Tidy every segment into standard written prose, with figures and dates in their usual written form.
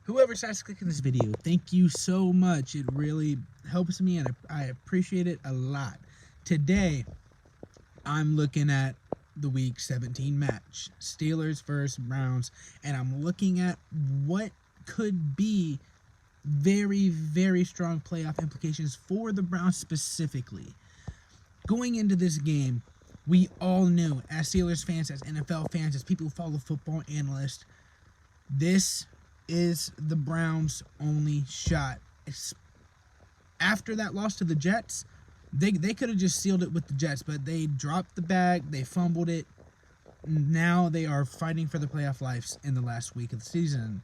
whoever starts clicking this video, thank you so much. It really helps me and I appreciate it a lot. Today, I'm looking at the week 17 match, Steelers versus Browns, and I'm looking at what could be very, very strong playoff implications for the Browns specifically. Going into this game, we all knew, as Steelers fans, as NFL fans, as people who follow football analysts, this is the Browns' only shot. After that loss to the Jets, they could have just sealed it with the Jets, but they dropped the bag, they fumbled it. Now they are fighting for the playoff lives in the last week of the season.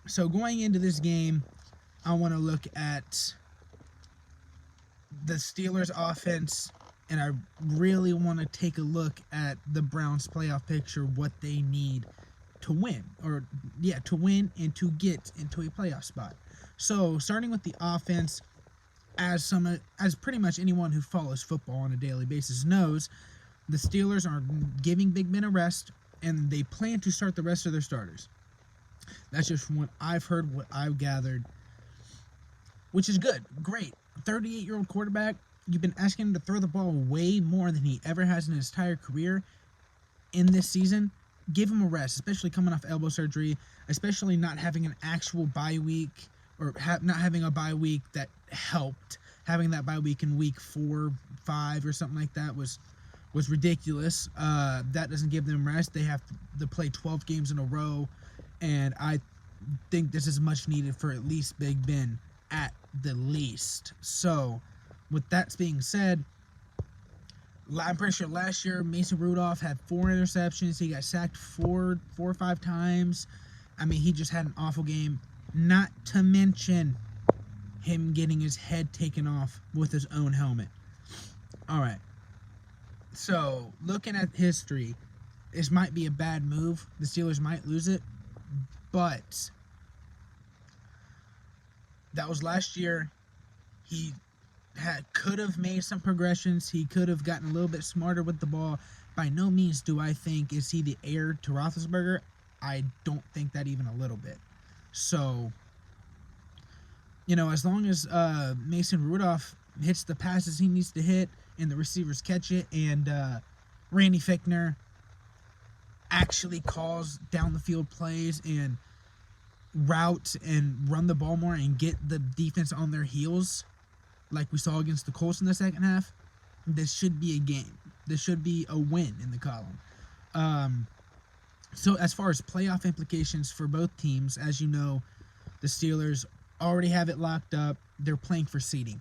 So going into this game, I want to look at the Steelers' offense, and I really want to take a look at the Browns' playoff picture, what they need to win, to win and to get into a playoff spot. So starting with the offense, as pretty much anyone who follows football on a daily basis knows, the Steelers are giving Big Ben a rest, and they plan to start the rest of their starters. That's just from what I've heard, what I've gathered, which is good, great. 38-year-old quarterback, you've been asking him to throw the ball way more than he ever has in his entire career in this season. Give him a rest, especially coming off elbow surgery, especially not having an actual bye week, or not having a bye week that helped. Having that bye week in week 4, 5, or something like that was ridiculous. That doesn't give them rest. They have to play 12 games in a row, and I think this is much needed for at least Big Ben, at the least. So, with that being said, I'm pretty sure last year Mason Rudolph had 4 interceptions. He got sacked 4 or 5 times. I mean, he just had an awful game. Not to mention him getting his head taken off with his own helmet. All right. So, looking at history, this might be a bad move. The Steelers might lose it. But that was last year. He could have made some progressions. He could have gotten a little bit smarter with the ball. By no means do I think is he the heir to Roethlisberger. I don't think that even a little bit. So, as long as Mason Rudolph hits the passes he needs to hit and the receivers catch it, and Randy Fichtner actually calls down the field plays and route and run the ball more and get the defense on their heels, like we saw against the Colts in the second half, this should be a game. This should be a win in the column. So as far as playoff implications for both teams, as you know, the Steelers already have it locked up. They're playing for seeding.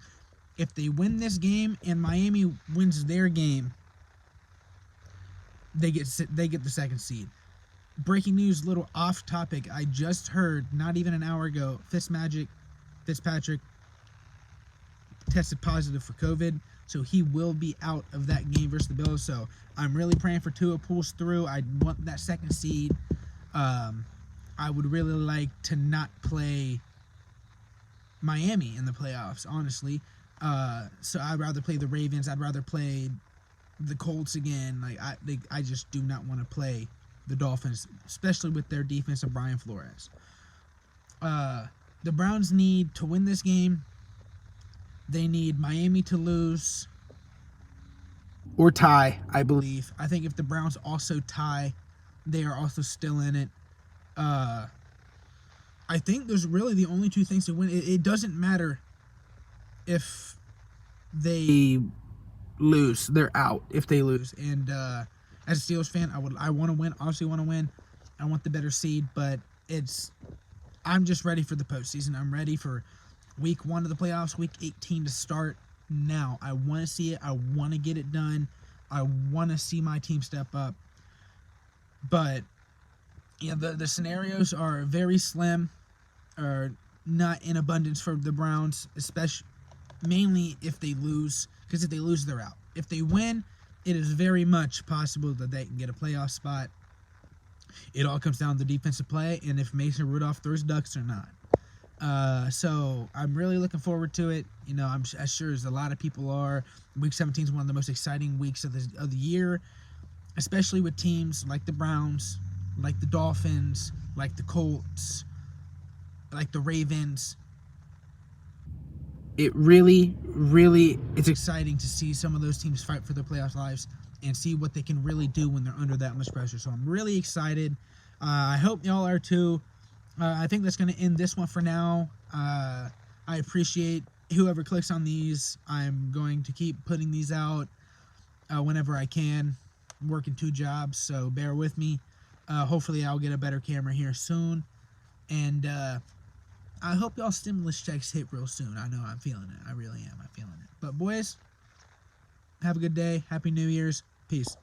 If they win this game and Miami wins their game, they get the second seed. Breaking news, little off topic. I just heard not even an hour ago, Fitzpatrick tested positive for COVID, so he will be out of that game versus the Bills. So I'm really praying for Tua pulls through. I want that second seed. I would really like to not play Miami in the playoffs, honestly. So I'd rather play the Ravens. I'd rather play the Colts again. I just do not want to play the Dolphins, especially with their defense of Brian Flores. The Browns need to win this game. They need Miami to lose or tie, I believe. I think if the Browns also tie, they are also still in it. I think there's really the only two things to win. It doesn't matter if they lose. They're out if they lose. And as a Steelers fan, I want to win. Obviously want to win. I want the better seed, but I'm just ready for the postseason. I'm ready for week 1 of the playoffs, week 18 to start now. I want to see it. I want to get it done. I want to see my team step up. But the scenarios are very slim, or not in abundance for the Browns, especially mainly if they lose, because if they lose, they're out. If they win, it is very much possible that they can get a playoff spot. It all comes down to defensive play and if Mason Rudolph throws ducks or not. So I'm really looking forward to it. I'm as sure as a lot of people are. Week 17 is one of the most exciting weeks of the year, especially with teams like the Browns, like the Dolphins, like the Colts, like the Ravens. It really, really, it's exciting to see some of those teams fight for their playoff lives and see what they can really do when they're under that much pressure. So I'm really excited. I hope y'all are too. I think that's going to end this one for now. I appreciate whoever clicks on these. I'm going to keep putting these out whenever I can. I'm working 2 jobs, so bear with me. Hopefully I'll get a better camera here soon. And I hope y'all stimulus checks hit real soon. I know I'm feeling it. I really am. I'm feeling it. But boys, have a good day. Happy New Year's. Peace.